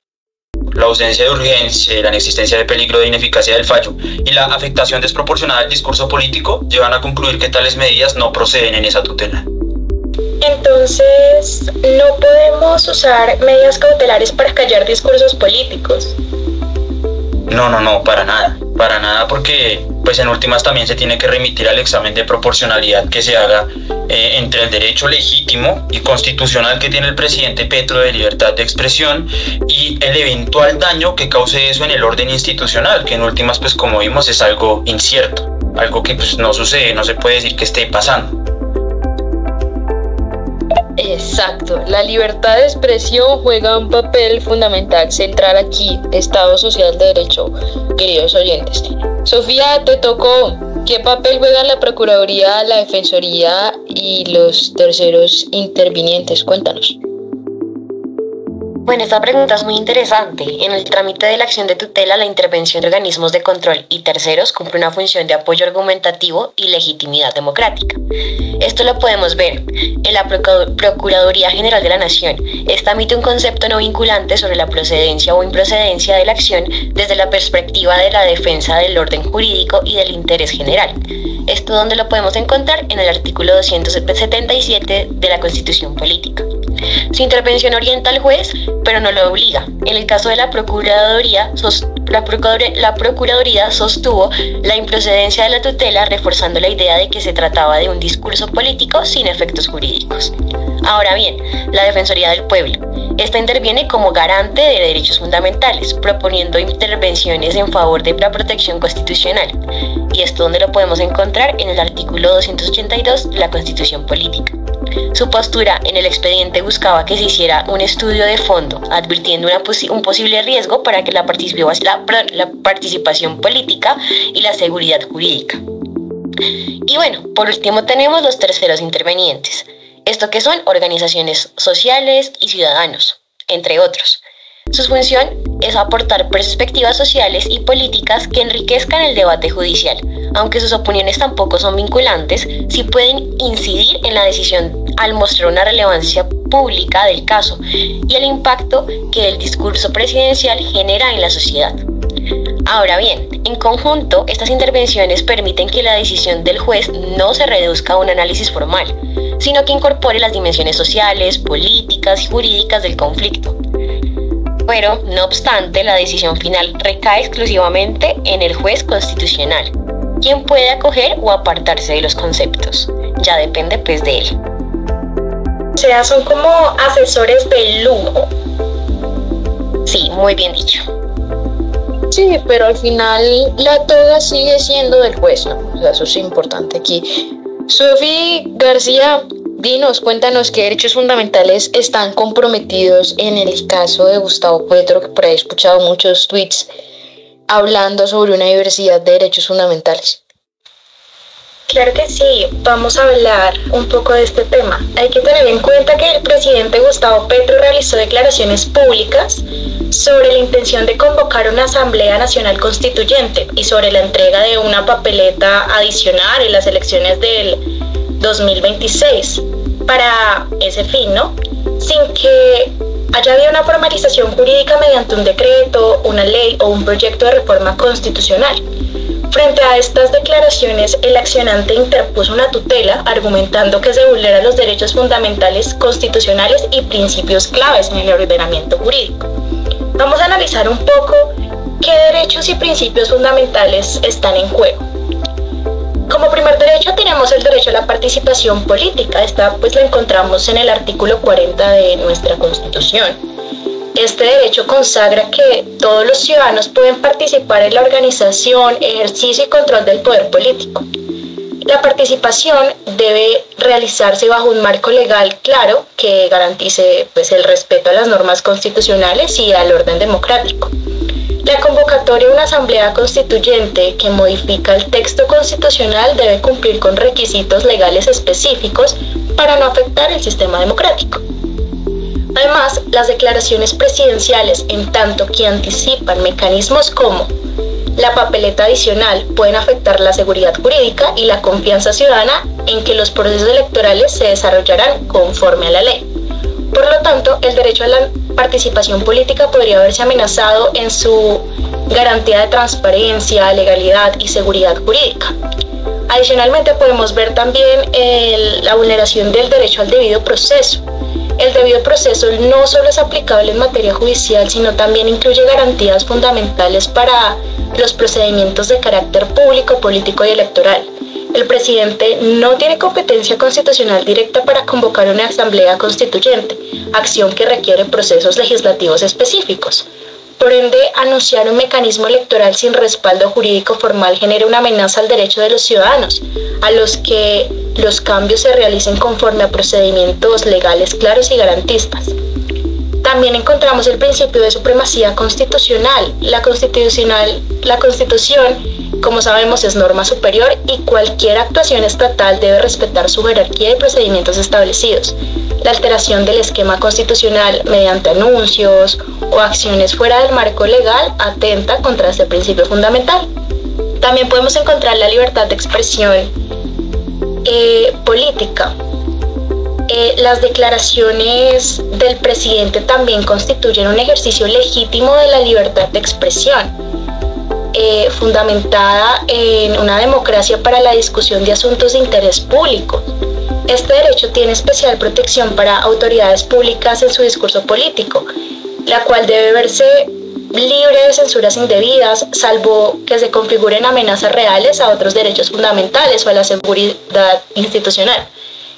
la ausencia de urgencia, la inexistencia de peligro de ineficacia del fallo y la afectación desproporcionada del discurso político llevan a concluir que tales medidas no proceden en esa tutela.
Entonces, no podemos usar medidas cautelares para callar discursos políticos.
No, para nada, porque pues en últimas también se tiene que remitir al examen de proporcionalidad que se haga entre el derecho legítimo y constitucional que tiene el presidente Petro de libertad de expresión y el eventual daño que cause eso en el orden institucional, que en últimas, pues como vimos, es algo incierto, algo que pues no sucede, no se puede decir que esté pasando.
Exacto, la libertad de expresión juega un papel fundamental, central aquí, Estado Social de Derecho, queridos oyentes. Sofía, te tocó. ¿Qué papel juegan la Procuraduría, la Defensoría y los terceros intervinientes? Cuéntanos.
Bueno, esta pregunta es muy interesante. En el trámite de la acción de tutela, la intervención de organismos de control y terceros cumple una función de apoyo argumentativo y legitimidad democrática. Esto lo podemos ver en la Procuraduría General de la Nación. Esta emite un concepto no vinculante sobre la procedencia o improcedencia de la acción desde la perspectiva de la defensa del orden jurídico y del interés general. Esto donde lo podemos encontrar en el artículo 277 de la Constitución Política. Su intervención orienta al juez, pero no lo obliga. En el caso de la Procuraduría sostuvo la improcedencia de la tutela, reforzando la idea de que se trataba de un discurso político sin efectos jurídicos. Ahora bien, la Defensoría del Pueblo. Esta interviene como garante de derechos fundamentales, proponiendo intervenciones en favor de la protección constitucional. Y esto donde lo podemos encontrar en el artículo 282 de la Constitución Política. Su postura en el expediente buscaba que se hiciera un estudio de fondo, advirtiendo un posible riesgo para que la participación política y la seguridad jurídica. Y bueno, por último tenemos los terceros intervenientes. Esto que son organizaciones sociales y ciudadanos, entre otros. Su función es aportar perspectivas sociales y políticas que enriquezcan el debate judicial. Aunque sus opiniones tampoco son vinculantes, sí pueden incidir en la decisión al mostrar una relevancia pública del caso y el impacto que el discurso presidencial genera en la sociedad. Ahora bien, en conjunto, estas intervenciones permiten que la decisión del juez no se reduzca a un análisis formal, sino que incorpore las dimensiones sociales, políticas y jurídicas del conflicto. Pero, no obstante, la decisión final recae exclusivamente en el juez constitucional, quien puede acoger o apartarse de los conceptos. Ya depende pues de él.
O sea, son como asesores de lujo.
Sí, muy bien dicho.
Sí, pero al final la toga sigue siendo del juez, ¿no? O sea, eso es importante aquí. Sofi García, cuéntanos qué derechos fundamentales están comprometidos en el caso de Gustavo Petro, que por ahí he escuchado muchos tweets hablando sobre una diversidad de derechos fundamentales.
Claro que sí, vamos a hablar un poco de este tema. Hay que tener en cuenta que el presidente Gustavo Petro realizó declaraciones públicas sobre la intención de convocar una Asamblea Nacional Constituyente y sobre la entrega de una papeleta adicional en las elecciones del 2026 para ese fin, ¿no? Sin que haya habido una formalización jurídica mediante un decreto, una ley o un proyecto de reforma constitucional. Frente a estas declaraciones, el accionante interpuso una tutela argumentando que se vulneran los derechos fundamentales constitucionales y principios claves en el ordenamiento jurídico. Vamos a analizar un poco qué derechos y principios fundamentales están en juego. Como primer derecho tenemos el derecho a la participación política. Esta pues la encontramos en el artículo 40 de nuestra Constitución. Este derecho consagra que todos los ciudadanos pueden participar en la organización, ejercicio y control del poder político. La participación debe realizarse bajo un marco legal claro que garantice pues, el respeto a las normas constitucionales y al orden democrático. La convocatoria de una asamblea constituyente que modifica el texto constitucional debe cumplir con requisitos legales específicos para no afectar el sistema democrático. Además, las declaraciones presidenciales, en tanto que anticipan mecanismos como la papeleta adicional, pueden afectar la seguridad jurídica y la confianza ciudadana en que los procesos electorales se desarrollarán conforme a la ley. Por lo tanto, el derecho a la participación política podría verse amenazado en su garantía de transparencia, legalidad y seguridad jurídica. Adicionalmente, podemos ver también la vulneración del derecho al debido proceso. El debido proceso no solo es aplicable en materia judicial, sino también incluye garantías fundamentales para los procedimientos de carácter público, político y electoral. El presidente no tiene competencia constitucional directa para convocar una asamblea constituyente, acción que requiere procesos legislativos específicos. Por ende, anunciar un mecanismo electoral sin respaldo jurídico formal genera una amenaza al derecho de los ciudadanos, a los que los cambios se realicen conforme a procedimientos legales claros y garantistas. También encontramos el principio de supremacía constitucional. La Constitución, como sabemos, es norma superior y cualquier actuación estatal debe respetar su jerarquía y procedimientos establecidos. La alteración del esquema constitucional mediante anuncios o acciones fuera del marco legal atenta contra este principio fundamental. También podemos encontrar la libertad de expresión política. Las declaraciones del presidente también constituyen un ejercicio legítimo de la libertad de expresión, fundamentada en una democracia para la discusión de asuntos de interés público. Este derecho tiene especial protección para autoridades públicas en su discurso político, la cual debe verse libre de censuras indebidas, salvo que se configuren amenazas reales a otros derechos fundamentales o a la seguridad institucional.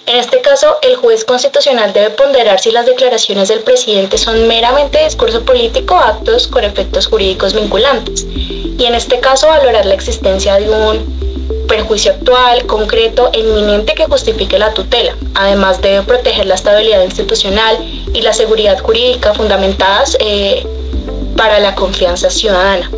En este caso, el juez constitucional debe ponderar si las declaraciones del presidente son meramente discurso político o actos con efectos jurídicos vinculantes, y en este caso valorar la existencia de un perjuicio actual, concreto e inminente que justifique la tutela. Además, debe proteger la estabilidad institucional y la seguridad jurídica fundamentadas para la confianza ciudadana.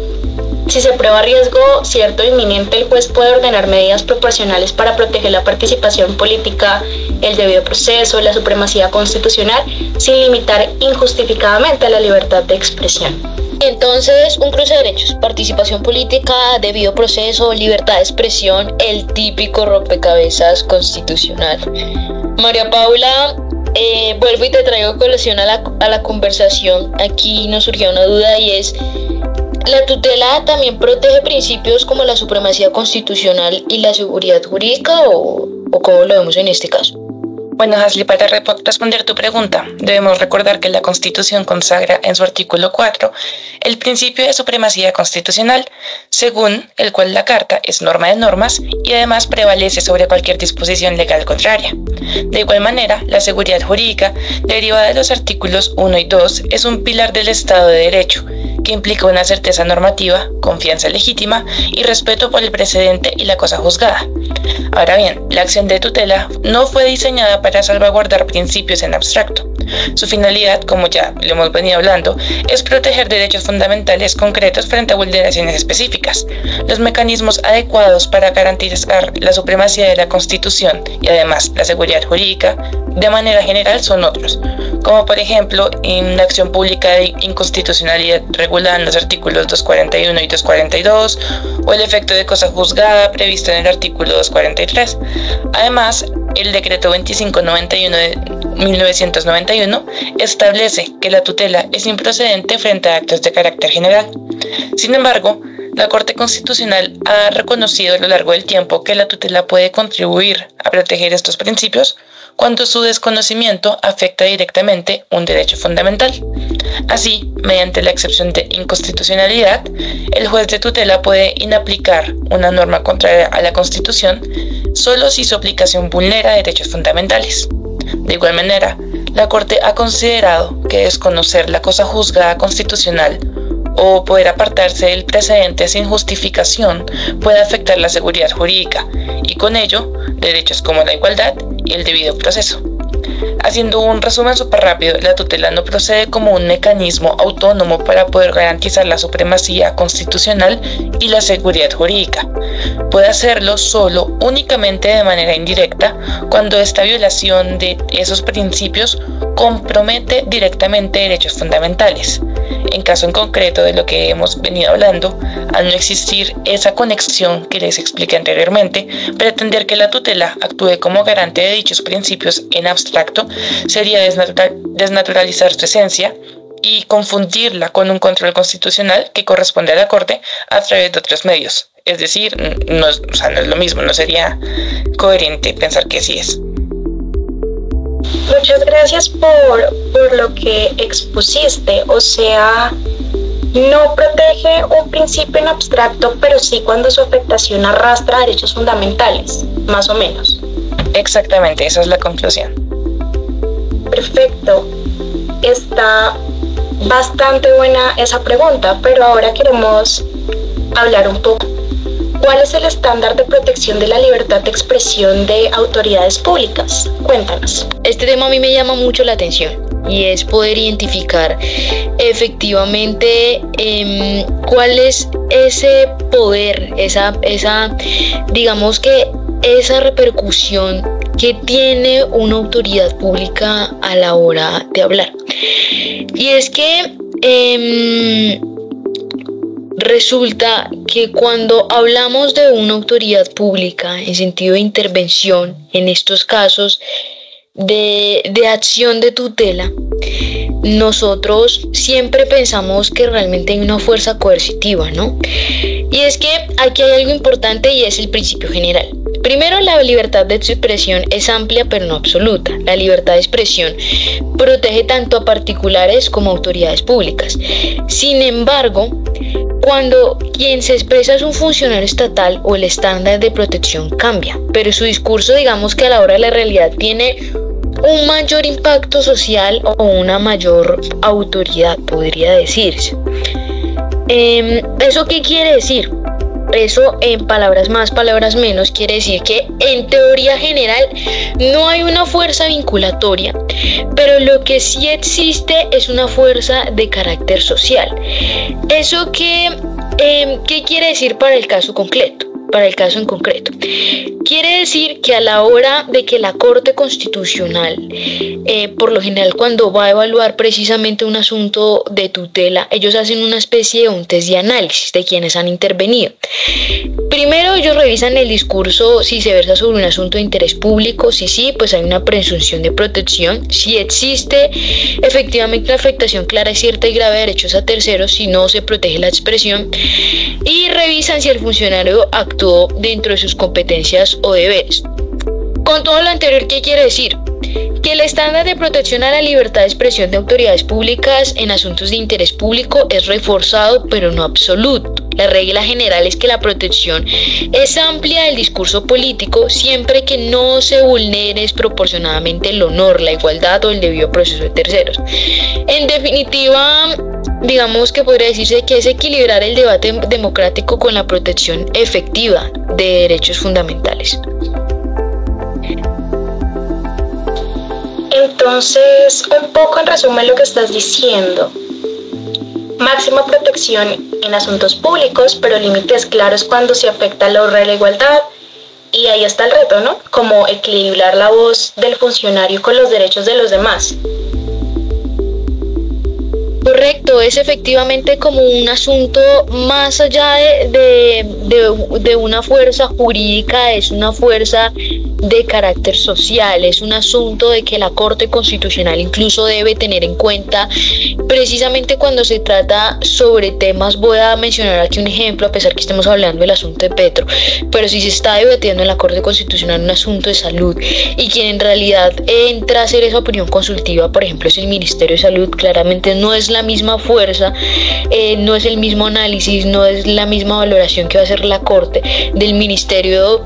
Si se prueba riesgo cierto e inminente, el juez puede ordenar medidas proporcionales para proteger la participación política el debido proceso, la supremacía constitucional, sin limitar injustificadamente a la libertad de expresión.
Entonces, un cruce de derechos: participación política, debido proceso, libertad de expresión, el típico rompecabezas constitucional. María Paula, vuelvo y te traigo a colación a la conversación. Aquí nos surgió una duda y es: ¿la tutela también protege principios como la supremacía constitucional y la seguridad jurídica o cómo lo vemos en este caso?
Bueno, Hasli, para responder tu pregunta, debemos recordar que la Constitución consagra en su artículo 4 el principio de supremacía constitucional, según el cual la Carta es norma de normas y además prevalece sobre cualquier disposición legal contraria. De igual manera, la seguridad jurídica, derivada de los artículos 1 y 2, es un pilar del Estado de Derecho, que implica una certeza normativa, confianza legítima y respeto por el precedente y la cosa juzgada. Ahora bien, la acción de tutela no fue diseñada para salvaguardar principios en abstracto. Su finalidad, como ya lo hemos venido hablando, es proteger derechos fundamentales concretos frente a vulneraciones específicas. Los mecanismos adecuados para garantizar la supremacía de la Constitución y además la seguridad jurídica de manera general son otros, como por ejemplo en la acción pública de inconstitucionalidad regulada en los artículos 241 y 242 o el efecto de cosa juzgada previsto en el artículo 243. Además, el decreto 2591 de 1991 establece que la tutela es improcedente frente a actos de carácter general. Sin embargo, la Corte Constitucional ha reconocido a lo largo del tiempo que la tutela puede contribuir a proteger estos principios cuando su desconocimiento afecta directamente un derecho fundamental. Así, mediante la excepción de inconstitucionalidad, el juez de tutela puede inaplicar una norma contraria a la Constitución solo si su aplicación vulnera derechos fundamentales. De igual manera, la Corte ha considerado que desconocer la cosa juzgada constitucional o poder apartarse del precedente sin justificación puede afectar la seguridad jurídica y con ello derechos como la igualdad y el debido proceso. Haciendo un resumen súper rápido, la tutela no procede como un mecanismo autónomo para poder garantizar la supremacía constitucional y la seguridad jurídica. Puede hacerlo solo únicamente de manera indirecta cuando esta violación de esos principios compromete directamente derechos fundamentales. En caso en concreto de lo que hemos venido hablando, al no existir esa conexión que les expliqué anteriormente, pretender que la tutela actúe como garante de dichos principios en abstracto sería desnaturalizar su esencia y confundirla con un control constitucional que corresponde a la Corte a través de otros medios. Es decir, no es lo mismo, no sería coherente pensar que sí es.
Muchas gracias por lo que expusiste. O sea, no protege un principio en abstracto, pero sí cuando su afectación arrastra derechos fundamentales, más o menos.
Exactamente, esa es la conclusión.
Perfecto. Está bastante buena esa pregunta, pero ahora queremos hablar un poco. ¿Cuál es el estándar de protección de la libertad de expresión de autoridades públicas? Cuéntanos.
Este tema a mí me llama mucho la atención y es poder identificar efectivamente cuál es ese poder, esa digamos que esa repercusión que tiene una autoridad pública a la hora de hablar. Y es que resulta que cuando hablamos de una autoridad pública en sentido de intervención, en estos casos de acción de tutela, nosotros siempre pensamos que realmente hay una fuerza coercitiva, ¿no? Y es que aquí hay algo importante y es el principio general. Primero, la libertad de expresión es amplia pero no absoluta. La libertad de expresión protege tanto a particulares como a autoridades públicas. Sin embargo, cuando quien se expresa es un funcionario estatal o el estándar de protección cambia, pero su discurso, digamos que a la hora de la realidad, tiene un mayor impacto social o una mayor autoridad, podría decirse. ¿Eso qué quiere decir? Eso, en palabras más, palabras menos, quiere decir que en teoría general no hay una fuerza vinculatoria, pero lo que sí existe es una fuerza de carácter social. ¿Eso qué quiere decir para el caso concreto? para el caso en concreto. Quiere decir que a la hora de que la Corte Constitucional, por lo general cuando va a evaluar precisamente un asunto de tutela, ellos hacen una especie de un test de análisis de quienes han intervenido. Primero ellos revisan el discurso si se versa sobre un asunto de interés público, si sí, pues hay una presunción de protección, si existe efectivamente una afectación clara, cierta y grave de derechos a terceros, si no se protege la expresión, y revisan si el funcionario actuó dentro de sus competencias o deberes. Con todo lo anterior, ¿qué quiere decir? Que el estándar de protección a la libertad de expresión de autoridades públicas en asuntos de interés público es reforzado, pero no absoluto. La regla general es que la protección es amplia del discurso político siempre que no se vulnere desproporcionadamente el honor, la igualdad o el debido proceso de terceros. En definitiva, digamos que podría decirse que es equilibrar el debate democrático con la protección efectiva de derechos fundamentales.
Entonces, un poco en resumen lo que estás diciendo. Máxima protección en asuntos públicos, pero límites claros cuando se afecta la honra y la igualdad. Y ahí está el reto, ¿no? Como equilibrar la voz del funcionario con los derechos de los demás.
Correcto, es efectivamente como un asunto más allá de una fuerza jurídica, es una fuerza de carácter social, es un asunto de que la Corte Constitucional incluso debe tener en cuenta precisamente cuando se trata sobre temas. Voy a mencionar aquí un ejemplo, a pesar que estemos hablando del asunto de Petro, pero si se está debatiendo en la Corte Constitucional un asunto de salud y quien en realidad entra a hacer esa opinión consultiva, por ejemplo, es el Ministerio de Salud, claramente no es la misma fuerza, no es el mismo análisis, no es la misma valoración que va a hacer la Corte del Ministerio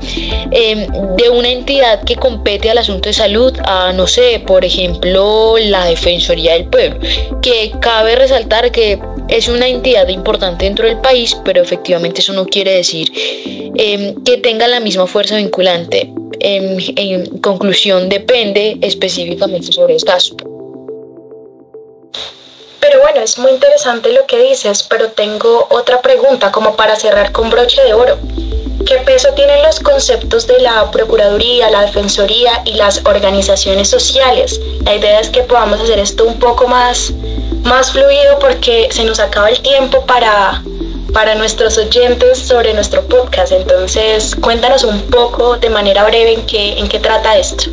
de una entidad que compete al asunto de salud a, no sé, por ejemplo, la Defensoría del Pueblo, que cabe resaltar que es una entidad importante dentro del país, pero efectivamente eso no quiere decir que tenga la misma fuerza vinculante. En conclusión, depende específicamente sobre el caso.
Pero bueno, es muy interesante lo que dices, pero tengo otra pregunta como para cerrar con broche de oro. ¿Qué peso tienen los conceptos de la Procuraduría, la Defensoría y las organizaciones sociales? La idea es que podamos hacer esto un poco más fluido porque se nos acaba el tiempo para nuestros oyentes sobre nuestro podcast. Entonces, cuéntanos un poco de manera breve en qué trata esto.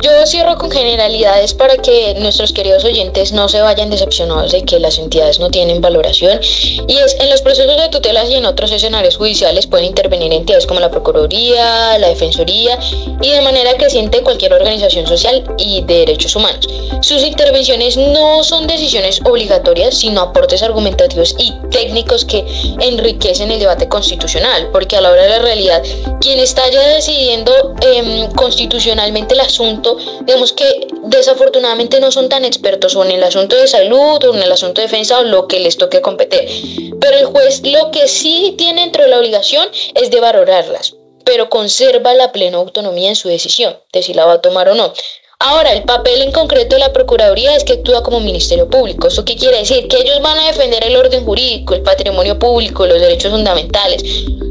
Yo cierro con generalidades para que nuestros queridos oyentes no se vayan decepcionados de que las entidades no tienen valoración, y es: en los procesos de tutelas y en otros escenarios judiciales pueden intervenir entidades como la Procuraduría, la Defensoría y de manera creciente cualquier organización social y de derechos humanos. Sus intervenciones no son decisiones obligatorias, sino aportes argumentativos y técnicos que enriquecen el debate constitucional, porque a la hora de la realidad, quien está ya decidiendo constitucionalmente el asunto, digamos que desafortunadamente no son tan expertos o en el asunto de salud o en el asunto de defensa o lo que les toque competir, pero el juez lo que sí tiene dentro de la obligación es de valorarlas, pero conserva la plena autonomía en su decisión de si la va a tomar o no. Ahora, el papel en concreto de la Procuraduría es que actúa como Ministerio Público. ¿Eso qué quiere decir? Que ellos van a defender el orden jurídico, el patrimonio público, los derechos fundamentales.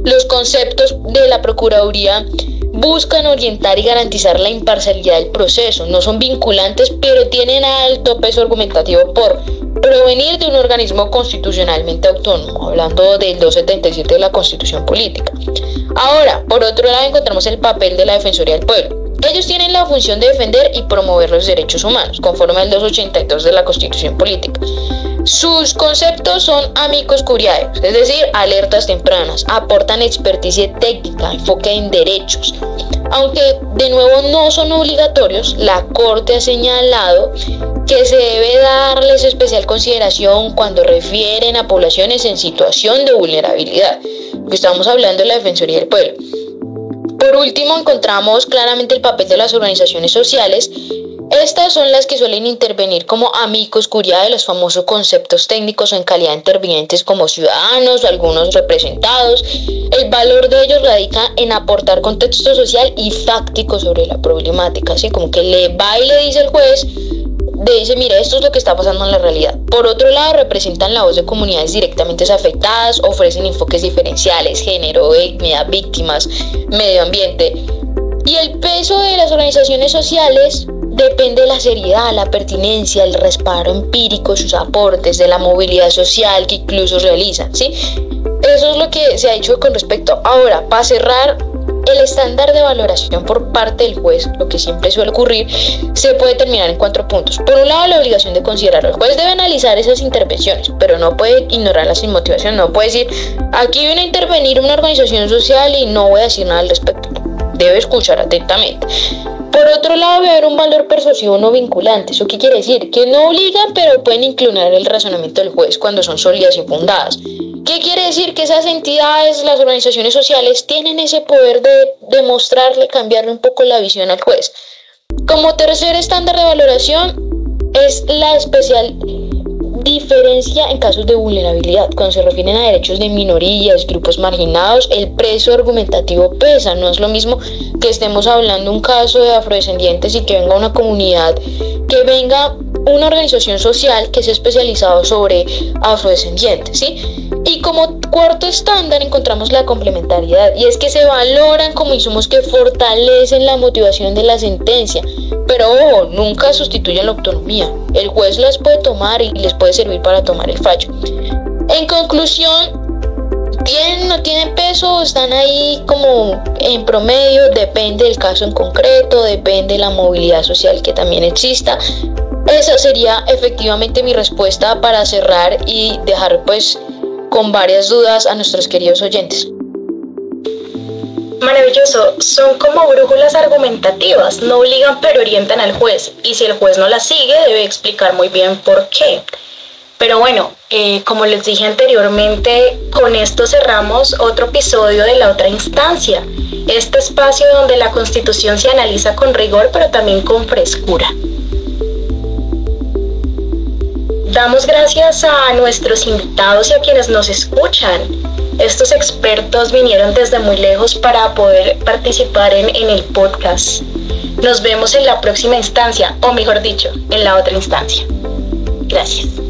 Los conceptos de la Procuraduría buscan orientar y garantizar la imparcialidad del proceso. No son vinculantes, pero tienen alto peso argumentativo por provenir de un organismo constitucionalmente autónomo, hablando del 277 de la Constitución Política. Ahora, por otro lado, encontramos el papel de la Defensoría del Pueblo. Ellos tienen la función de defender y promover los derechos humanos, conforme al 282 de la Constitución Política. Sus conceptos son amicus curiae, es decir, alertas tempranas, aportan experticia técnica, enfoque en derechos. Aunque de nuevo no son obligatorios, la Corte ha señalado que se debe darles especial consideración cuando refieren a poblaciones en situación de vulnerabilidad. Estamos hablando de la Defensoría del Pueblo. Por último, encontramos claramente el papel de las organizaciones sociales. Estas son las que suelen intervenir como amicus curiae de los famosos conceptos técnicos o en calidad de intervinientes como ciudadanos o algunos representados. El valor de ellos radica en aportar contexto social y fáctico sobre la problemática, así como que le va y le dice al juez de dice, mire, esto es lo que está pasando en la realidad. Por otro lado, representan la voz de comunidades directamente afectadas, ofrecen enfoques diferenciales, género, etnia, víctimas, medio ambiente. Y el peso de las organizaciones sociales depende de la seriedad, la pertinencia, el respaldo empírico, sus aportes, de la movilidad social que incluso realizan, ¿sí? Eso es lo que se ha dicho con respecto. Ahora, para cerrar, el estándar de valoración por parte del juez, lo que siempre suele ocurrir, se puede determinar en 4 puntos. Por un lado, la obligación de considerar. El juez debe analizar esas intervenciones, pero no puede ignorarlas sin motivación. No puede decir, aquí viene a intervenir una organización social y no voy a decir nada al respecto. Debe escuchar atentamente. Por otro lado, debe haber un valor persuasivo no vinculante. ¿Eso qué quiere decir? Que no obligan, pero pueden inclinar el razonamiento del juez cuando son sólidas y fundadas. ¿Qué quiere decir? Que esas entidades, las organizaciones sociales, tienen ese poder de demostrarle, cambiarle un poco la visión al juez. Como tercer estándar de valoración es la especial diferencia en casos de vulnerabilidad. Cuando se refieren a derechos de minorías, grupos marginados, el peso argumentativo pesa. No es lo mismo que estemos hablando un caso de afrodescendientes y que venga una comunidad, que venga una organización social que sea especializado sobre afrodescendientes, ¿sí? Y como cuarto estándar encontramos la complementariedad, y es que se valoran como insumos que fortalecen la motivación de la sentencia, pero ojo, nunca sustituyen la autonomía. El juez las puede tomar y les puede servir para tomar el fallo. En conclusión, ¿tienen o no tienen peso? Están ahí como en promedio, depende del caso en concreto, depende de la movilidad social que también exista. Esa sería efectivamente mi respuesta para cerrar y dejar pues con varias dudas a nuestros queridos oyentes.
Maravilloso, son como brújulas argumentativas, no obligan pero orientan al juez, y si el juez no las sigue debe explicar muy bien por qué. Pero bueno, como les dije anteriormente, con esto cerramos otro episodio de La Otra Instancia, este espacio donde la Constitución se analiza con rigor pero también con frescura. Damos gracias a nuestros invitados y a quienes nos escuchan. Estos expertos vinieron desde muy lejos para poder participar en el podcast. Nos vemos en la próxima instancia, o mejor dicho, en la otra instancia. Gracias.